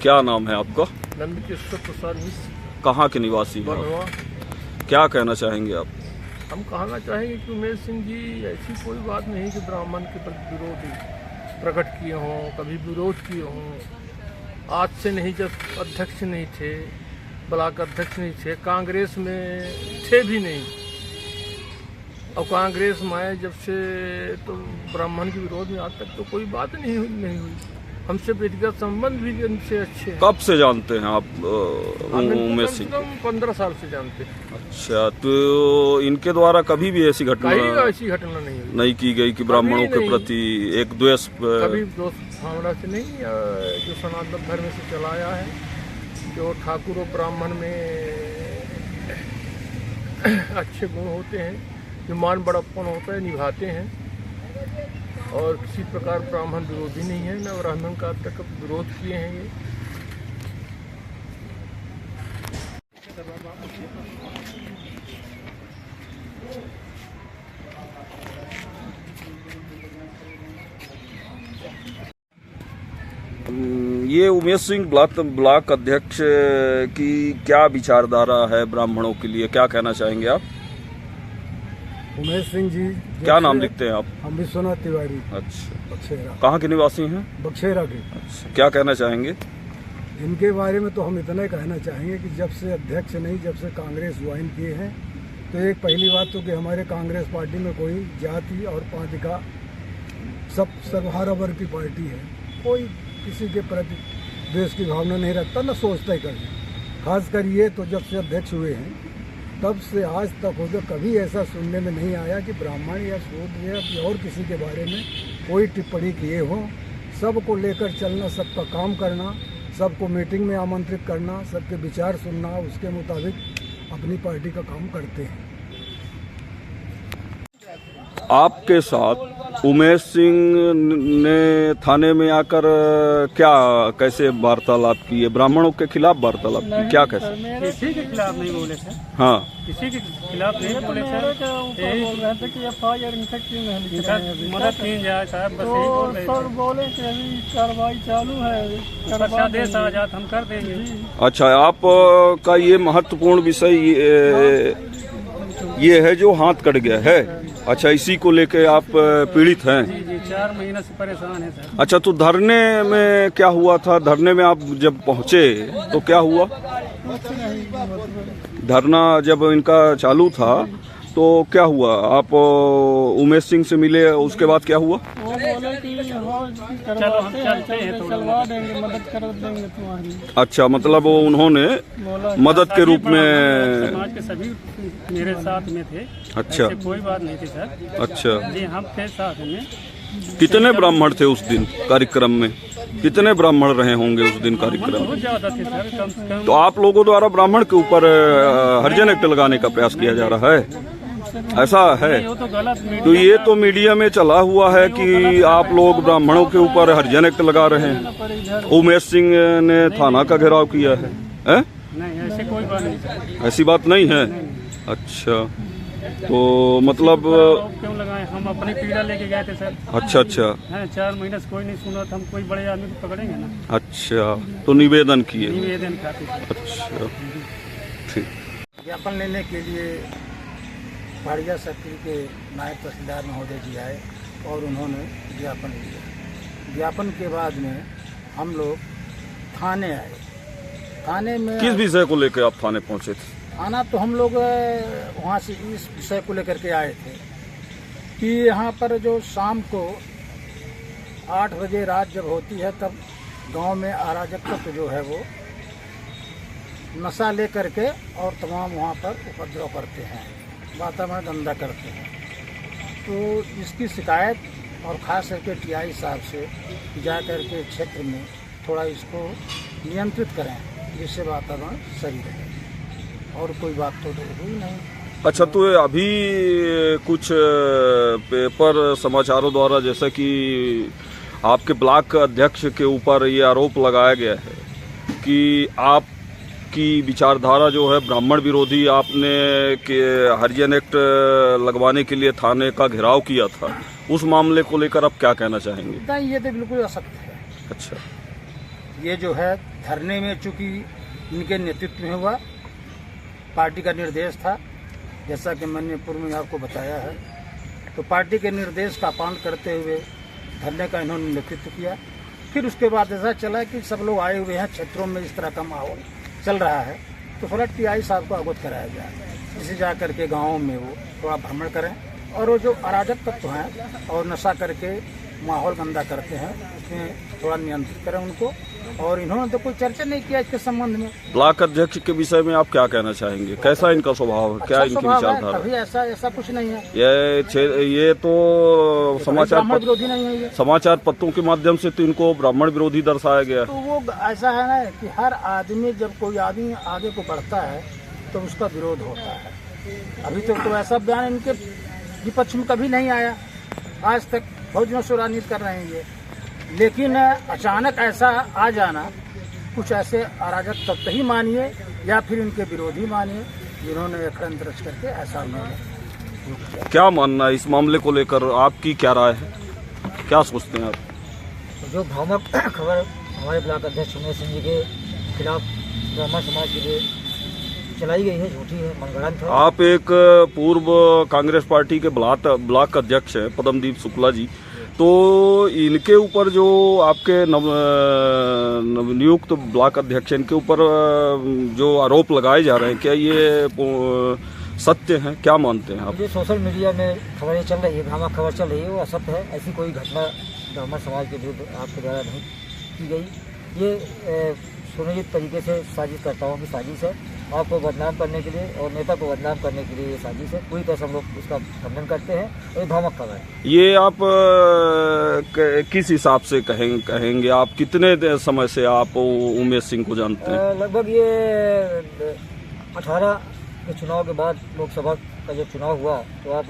क्या नाम है आपका? नंदकिशोर प्रसाद मिश्र। कहाँ के निवासी हैं आप? क्या कहना चाहेंगे आप? हम कहना चाहेंगे कि उमेश सिंह जी ऐसी कोई बात नहीं कि ब्राह्मण के प्रति विरोध प्रकट किए हों, कभी विरोध किए हों। आज से नहीं, जब अध्यक्ष नहीं थे, ब्लॉक अध्यक्ष नहीं थे, कांग्रेस में थे भी नहीं, और कांग्रेस में आए जब से तो ब्राह्मण के विरोध में आज तक तो कोई बात नहीं हुई। हमसे व्यक्तिगत संबंध भी उनसे अच्छे हैं। कब से जानते हैं आप उमेश सिंह? 15 साल से जानते हैं। अच्छा, तो इनके द्वारा कभी भी ऐसी घटना नहीं की गई कि ब्राह्मणों के प्रति एक द्वेष? कभी दोस्त भावना से नहीं, जो सनातन धर्म से चलाया है, जो ठाकुर और ब्राह्मण में अच्छे गुण होते हैं, जो मान बड़प्पन होता है, निभाते हैं, और किसी प्रकार ब्राह्मण विरोधी नहीं है, न ब्राह्मण का अब तक विरोध किए हैं ये उमेश सिंह ब्लॉक अध्यक्ष की क्या विचारधारा है ब्राह्मणों के लिए, क्या कहना चाहेंगे आप? उमेश सिंह जी, क्या नाम लिखते हैं आप? हम विश्वनाथ तिवारी। अच्छा, बक्सेरा। कहाँ के निवासी हैं? बक्सेरा के। अच्छा, क्या कहना चाहेंगे इनके बारे में? तो हम इतना ही कहना चाहेंगे कि जब से अध्यक्ष नहीं, जब से कांग्रेस ज्वाइन किए हैं, तो एक पहली बात तो कि हमारे कांग्रेस पार्टी में कोई जाति और पाति का सब सर्वहारा वर्ग की पार्टी है। कोई किसी के प्रति देश की भावना नहीं रखता, न सोचता ही कभी। खासकर ये तो जब से अध्यक्ष हुए हैं तब से आज तक हो गया, कभी ऐसा सुनने में नहीं आया कि ब्राह्मण या शूद्र या और किसी के बारे में कोई टिप्पणी किए हो। सबको लेकर चलना, सबका काम करना, सबको मीटिंग में आमंत्रित करना, सबके विचार सुनना, उसके मुताबिक अपनी पार्टी का काम करते हैं। आपके साथ उमेश सिंह ने थाने में आकर क्या कैसे वार्तालाप की है? ब्राह्मणों के खिलाफ वार्तालाप की, क्या कैसे? किसी के खिलाफ नहीं बोले सर। हाँ, किसी के खिलाफ नहीं बोले सर। बोल रहे थे कि FIR इनका क्यों नहीं लिख रहे हैं? मदद की जाए साहब, बस यही बोल रहे थे। बोले कि अभी कार्रवाई चालू है, देश आजाद हम कर देंगे। अच्छा, आप का ये महत्वपूर्ण विषय ये है जो हाथ कट गया है। अच्छा, इसी को लेके आप पीड़ित हैं? जी, 4 महीने से परेशान है सर। अच्छा, तो धरने में क्या हुआ था? धरने में आप जब पहुंचे तो क्या हुआ? धरना जब इनका चालू था तो क्या हुआ? आप उमेश सिंह से मिले, उसके बाद क्या हुआ? वो बोले कि चलो हम चलते हैं, चलवा देंगे, मदद कर देंगे तुम्हारी। अच्छा, मतलब वो उन्होंने मदद के रूप में समाज के सभी मेरे साथ में थे। अच्छा, कोई बात नहीं थी सर। अच्छा जी, हम थे साथ में। कितने ब्राह्मण थे उस दिन कार्यक्रम में? कितने ब्राह्मण रहे होंगे उस दिन कार्यक्रम में? बहुत ज्यादा थे सर, कम से कम। तो आप लोगों द्वारा ब्राह्मण के ऊपर हरिजन एक्ट लगाने का प्रयास किया जा रहा है, ऐसा है? तो ये तो मीडिया में चला हुआ है कि आप लोग ब्राह्मणों के ऊपर हरिजन एक्ट लगा रहे हैं। उमेश सिंह ने थाना का घेराव किया है, नहीं ऐसी कोई बात नहीं। ऐसी बात नहीं है। अच्छा, तो मतलब क्यों लगाए? हम अपनी पीड़ा लेके गए थे सर। अच्छा, अच्छा, 4 महीने से कोई नहीं सुना था। हम कोई बड़े आदमी को पकड़ेंगे ना। अच्छा, तो निवेदन किए? निवेदन खाते। अच्छा, ठीक। ज्ञापन लेने के लिए भाड़िया सर्किल के नायब तहसीलदार महोदय जी आए और उन्होंने ज्ञापन लिया। ज्ञापन के बाद में हम लोग थाने आए। थाने में किस विषय को लेकर आप थाने पहुंचे थे? थाना तो हम लोग वहाँ से इस विषय को लेकर के आए थे कि यहाँ पर जो शाम को 8 बजे रात जब होती है, तब गांव में अराजक तत्व जो है वो नशा ले करके और तमाम वहाँ पर उपद्रव करते हैं, वातावरण गंदा करते हैं। तो इसकी शिकायत और ख़ास करके TI साहब से जा कर के क्षेत्र में थोड़ा इसको नियंत्रित करें, जिससे वातावरण सही रहे, और कोई बात तो हुई नहीं। अच्छा, तो अभी कुछ पेपर समाचारों द्वारा जैसा कि आपके ब्लॉक अध्यक्ष के ऊपर ये आरोप लगाया गया है कि आपकी विचारधारा जो है ब्राह्मण विरोधी, आपने के हरिजन एक्ट लगवाने के लिए थाने का घेराव किया था, उस मामले को लेकर आप क्या कहना चाहेंगे? नहीं, ये तो बिल्कुल असत्य है। अच्छा, ये जो है धरने में चूंकि इनके नेतृत्व में हुआ, पार्टी का निर्देश था, जैसा कि मैंने पूर्व में आपको बताया है, तो पार्टी के निर्देश का पालन करते हुए धरने का इन्होंने नेतृत्व किया। फिर उसके बाद ऐसा चला कि सब लोग आए हुए हैं, क्षेत्रों में इस तरह का माहौल चल रहा है, तो थोड़ा टीआई साहब को अवगत कराया गया, जिसे जा करके गाँव में वो थोड़ा भ्रमण करें और वो जो अराजक तत्व हैं और नशा करके माहौल गंदा करते हैं उसमें थोड़ा नियंत्रित करें उनको। और इन्होंने तो कोई चर्चा नहीं किया इसके संबंध में। ब्लॉक अध्यक्ष के विषय में आप क्या कहना चाहेंगे? कैसा इनका स्वभाव है? क्या इनकी विचारधारा? कभी ऐसा कुछ नहीं है। ये तो ब्राह्मण विरोधी नहीं है। ये समाचार पत्रों के माध्यम से तो इनको ब्राह्मण विरोधी दर्शाया गया। तो वो ऐसा है ना कि हर आदमी, जब कोई आदमी आगे को बढ़ता है तो उसका विरोध होता है। अभी तक तो ऐसा बयान इनके विपक्ष में कभी नहीं आया, आज तक बहुत दिनों से राजनीति कर रहे हैं ये, लेकिन अचानक ऐसा आ जाना, कुछ ऐसे अराजक तत्व ही मानिए या फिर इनके विरोधी मानिए, जिन्होंने षड्यंत्र रच करके ऐसा उन्होंने। क्या मानना है इस मामले को लेकर? आपकी क्या राय है, क्या सोचते हैं आप? जो भ्रामक खबर हमारे ब्लॉक अध्यक्ष उमेश सिंह जी के खिलाफ ब्राह्मण समाज के लिए चलाई गई है, झूठी है, मनगढ़ंत है। आप एक पूर्व कांग्रेस पार्टी के ब्लॉक अध्यक्ष हैं पद्मदीप शुक्ला जी, तो इनके ऊपर जो आपके नवनियुक्त ब्लॉक अध्यक्ष इनके ऊपर जो आरोप लगाए जा रहे हैं, क्या ये सत्य हैं? क्या मानते हैं आप? जो सोशल मीडिया में खबरें चल रही है, भ्रामक खबर चल रही है, वो असत्य है। ऐसी कोई घटना ब्राह्मण समाज के विरुद्ध आपके द्वारा नहीं की गई। ये सुनिश्चित तरीके से साजिशकर्ताओं की साजिश है, आपको बदनाम करने के लिए और नेता को बदनाम करने के लिए ये साजिश है। पूरी तरह से हम लोग इसका खंडन करते हैं और ये भ्रामक खबर है। ये आप किस हिसाब से कहेंगे? आप कितने समय से आप उमेश सिंह को जानते हैं? लगभग ये 18 के चुनाव के बाद लोकसभा का जब चुनाव हुआ तो आप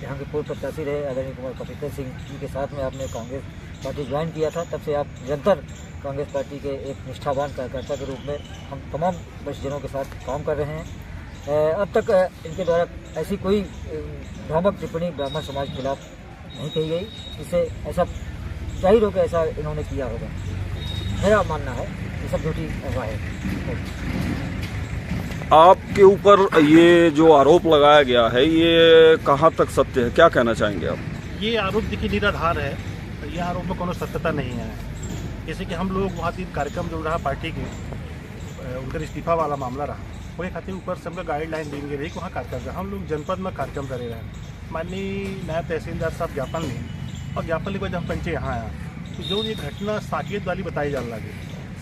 यहाँ के पूर्व प्रत्याशी रहे आदरणीय कुमार कपिल सिंह जी के साथ में आपने कांग्रेस पार्टी ज्वाइन किया था। तब से आप निरंतर कांग्रेस पार्टी के एक निष्ठावान कार्यकर्ता के रूप में हम तमाम वरिष्ठजनों के साथ काम कर रहे हैं। अब तक इनके द्वारा ऐसी कोई भ्रामक टिप्पणी ब्राह्मण समाज के खिलाफ नहीं कही गई, इससे ऐसा जाहिर हो कि ऐसा इन्होंने किया होगा। मेरा मानना है ये सब झूठी अफवाह है। आपके ऊपर ये जो आरोप लगाया गया है, ये कहाँ तक सत्य है? क्या कहना चाहेंगे आप? ये आरोप देखिए निराधार है, ये आरोप में कोनो सत्यता नहीं है। जैसे कि हम लोग वहाँ दिन कार्यक्रम जो रहा पार्टी के, उनका इस्तीफा वाला मामला रहा, वो खातिर ऊपर से हमको गाइडलाइन देंगे रही वहाँ कार्यक्रम हम लोग जनपद में कार्यक्रम करे रहे। माननीय नायब तहसीलदार साहब ज्ञापन लें और ज्ञापन लेकर जब हम पंचे यहाँ आया तो जो ये घटना साकेत वाली बताई जाने लगी,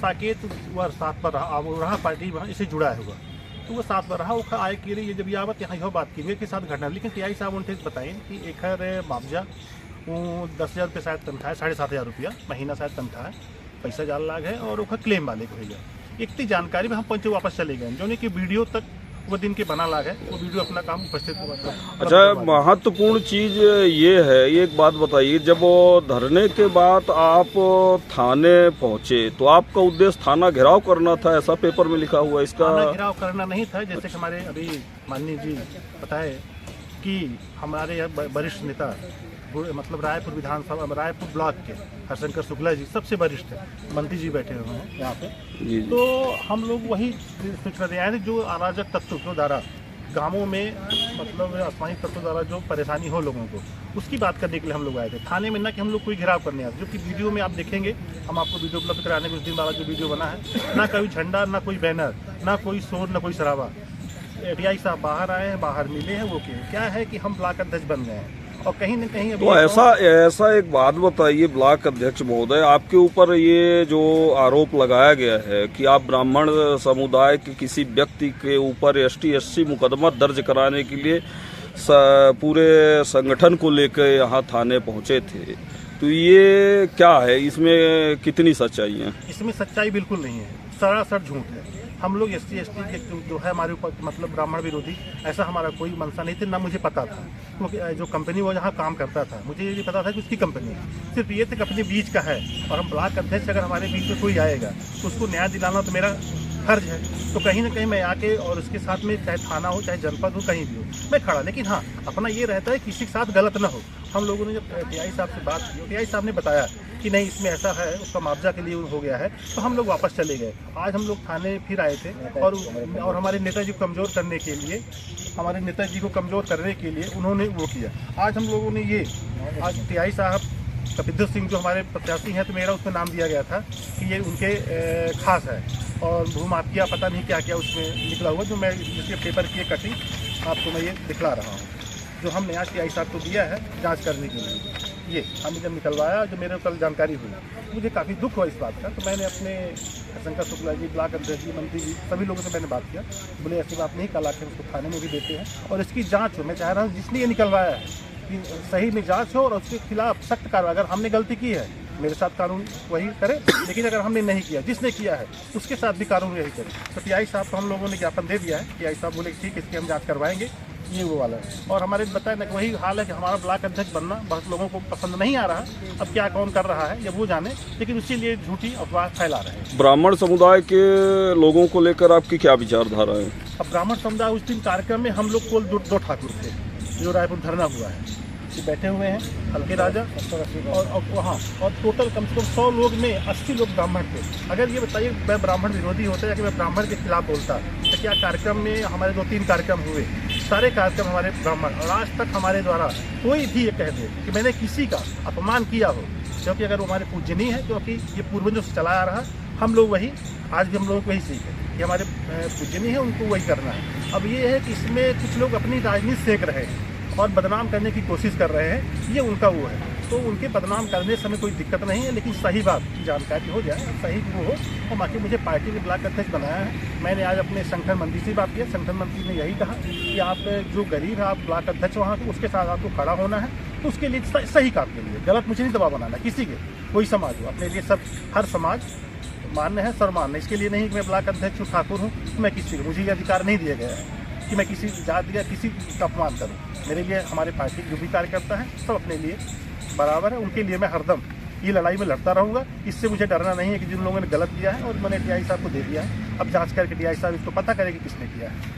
साकेत वह साथ पर रहा पार्टी वहाँ इससे जुड़ा है हुआ, तो वो साथ पर रहा वो आए कि ये जब आवत यहाँ यह बात की मेरे के साथ घटना। लेकिन टीआई साहब उनसे बताएं कि एक मुआवजा वो 10,000 रुपये शायद तनख्वाह है, 7,500 रुपया महीना शायद तनख्वाह है, पैसा जाल लाग है और वो क्लेम वाले को भैया इतनी जानकारी में हम पंचे वापस चले गए, जो नहीं कि वीडियो तक वो दिन के बना लाग है, वो वीडियो अपना काम उपस्थित हुआ। अच्छा, महत्वपूर्ण चीज ये है, एक बात बताइए, जब वो धरने के बाद आप थाने पहुंचे तो आपका उद्देश्य थाना घेराव करना था, ऐसा पेपर में लिखा हुआ? इसका थाना घेराव करना नहीं था। जैसे कि हमारे अभी माननीय जी बताए कि हमारे वरिष्ठ नेता मतलब रायपुर विधानसभा रायपुर ब्लॉक के हरशंकर शुक्ला जी सबसे वरिष्ठ मंत्री जी बैठे हुए हैं यहाँ पे, तो हम लोग वही सोच रहे हैं जो अराजक तत्वों द्वारा गांवों में मतलब असामाजिक तत्वों द्वारा जो परेशानी हो लोगों को, उसकी बात करने के लिए हम लोग आए थे थाने में। ना कि हम लोग कोई घेराव करने आए, जो कि वीडियो में आप देखेंगे, हम आपको वीडियो उपलब्ध कराने कुछ दिन वाला जो वीडियो बना है, ना कोई झंडा, ना कोई बैनर, ना कोई शोर, ना कोई शराबा। टीआई साहब बाहर आए हैं, बाहर मिले हैं, वो क्या है कि हम ब्लॉक अध्यक्ष बन गए हैं और कहीं न कहीं तो ऐसा एक बात बताइए ब्लॉक अध्यक्ष महोदय, आपके ऊपर ये जो आरोप लगाया गया है कि आप ब्राह्मण समुदाय के किसी व्यक्ति के ऊपर ST/SC मुकदमा दर्ज कराने के लिए पूरे संगठन को लेकर यहाँ थाने पहुँचे थे, तो ये क्या है, इसमें कितनी सच्चाई है? इसमें सच्चाई बिल्कुल नहीं है, सरासर झूठ है। हम लोग ST/ST के जो है हमारे ऊपर मतलब ब्राह्मण विरोधी, ऐसा हमारा कोई मंशा नहीं था, ना मुझे पता था, क्योंकि जो कंपनी वो जहाँ काम करता था मुझे ये पता था कि उसकी कंपनी है, सिर्फ ये तक अपने बीच का है। और हम ब्लॉक अध्यक्ष अगर हमारे बीच में कोई आएगा तो उसको न्याय दिलाना तो मेरा फर्ज है, तो कहीं ना कहीं मैं आके और उसके साथ में चाहे थाना हो चाहे जनपद हो कहीं भी हो मैं खड़ा। लेकिन हाँ, अपना ये रहता है किसी के साथ गलत ना हो। हम लोगों ने जब टीआई साहब से बात की, टीआई साहब ने बताया कि नहीं इसमें ऐसा है, उसका मुआवजा के लिए हो गया है, तो हम लोग वापस चले गए। आज हम लोग थाने फिर आए थे और हमारे नेताजी को कमज़ोर करने के लिए, उन्होंने वो किया। आज हम लोगों ने ये आज टीआई साहब कपिल सिंह जो हमारे प्रत्याशी हैं, तो मेरा उसमें नाम दिया गया था कि ये उनके खास है, और भूमाफिया पता नहीं क्या क्या उसमें निकला हुआ, जो मैं जिसके पेपर की कटिंग आपको मैं ये दिखला रहा हूँ, जो हमने आज टीआई साहब को दिया है जांच करने के लिए। ये हमने जब निकलवाया, जो मेरे कल जानकारी हुई, मुझे काफ़ी दुख हुआ इस बात का। तो मैंने अपने शंकर शुक्ला जी, ब्लॉक अध्यक्ष जी, मंत्री जी, सभी लोगों से मैंने बात किया। बोले ऐसी बात नहीं, कल आकर उसको थाने में भी देते हैं और इसकी जाँच हो। मैं चाह रहा हूँ जिसने ये निकलवाया है कि सही में जाँच हो और उसके खिलाफ सख्त कार्रवाई। अगर हमने गलती की है, मेरे साथ कानून वही करे, लेकिन अगर हमने नहीं किया, जिसने किया है उसके साथ भी कानून यही करे। तो टीआई साहब को हम लोगों ने ज्ञापन दे दिया है। टीआई साहब बोले ठीक, इसकी हम जांच करवाएंगे, ये वो वाला है। और हमारे बताया ना कि वही हाल है कि हमारा ब्लॉक अध्यक्ष बनना बहुत लोगों को पसंद नहीं आ रहा। अब क्या कौन कर रहा है ये वो जाने, लेकिन उसी लिए झूठी अफवाह फैला रहे हैं। ब्राह्मण समुदाय के लोगों को लेकर आपकी क्या विचारधारा है? अब ब्राह्मण समुदाय उस दिन कार्यक्रम में हम लोग को दो ठाकुर थे, जो रायपुर धरना हुआ है, बैठे हुए हैं हल्के राजा और वहाँ, और टोटल कम से कम 100 लोग में 80 लोग ब्राह्मण थे। अगर ये बताइए मैं ब्राह्मण विरोधी होता या कि मैं ब्राह्मण के खिलाफ बोलता, तो क्या कार्यक्रम में हमारे 2-3 कार्यक्रम हुए, सारे कार्यक्रम हमारे ब्राह्मण, और आज तक हमारे द्वारा कोई भी ये कह दे कि मैंने किसी का अपमान किया हो, क्योंकि अगर वो हमारे पूजनीय है, क्योंकि ये पूर्वजों से चला आ रहा, हम लोग वही, आज भी हम लोगों को वही सीखे कि हमारे पूजनीय है, उनको वही करना है। अब ये है कि इसमें कुछ लोग अपनी राजनीति सेक रहे हैं और बदनाम करने की कोशिश कर रहे हैं, ये उनका वो है। तो उनके बदनाम करने समय कोई दिक्कत नहीं है, लेकिन सही बात की जानकारी हो जाए, सही वो हो। और बाकी मुझे पार्टी के ब्लॉक अध्यक्ष बनाया है। मैंने आज अपने संगठन मंत्री से बात किया, संगठन मंत्री ने यही कहा कि आप जो गरीब है, आप ब्लॉक अध्यक्ष वहाँ के, उसके साथ आपको खड़ा होना है। तो उसके लिए सही काम के लिए, गलत मुझे नहीं दबाव बनाना किसी के, कोई समाज हो, अपने लिए सब, हर समाज मान्य है, सर्वमान्य। इसके लिए नहीं कि मैं ब्लॉक अध्यक्ष ठाकुर हूँ, मैं किसी को, मुझे ये अधिकार नहीं दिया गया है कि मैं किसी जाति या किसी का अपमान करूं। मेरे लिए हमारे पार्टी के जो भी कार्यकर्ता हैं सब अपने लिए बराबर है, उनके लिए मैं हरदम ये लड़ाई में लड़ता रहूंगा। इससे मुझे डरना नहीं है कि जिन लोगों ने गलत किया है और मैंने टीआई साहब को दे दिया है। अब जांच करके टीआई साहब इसको पता करें कि किसने किया है।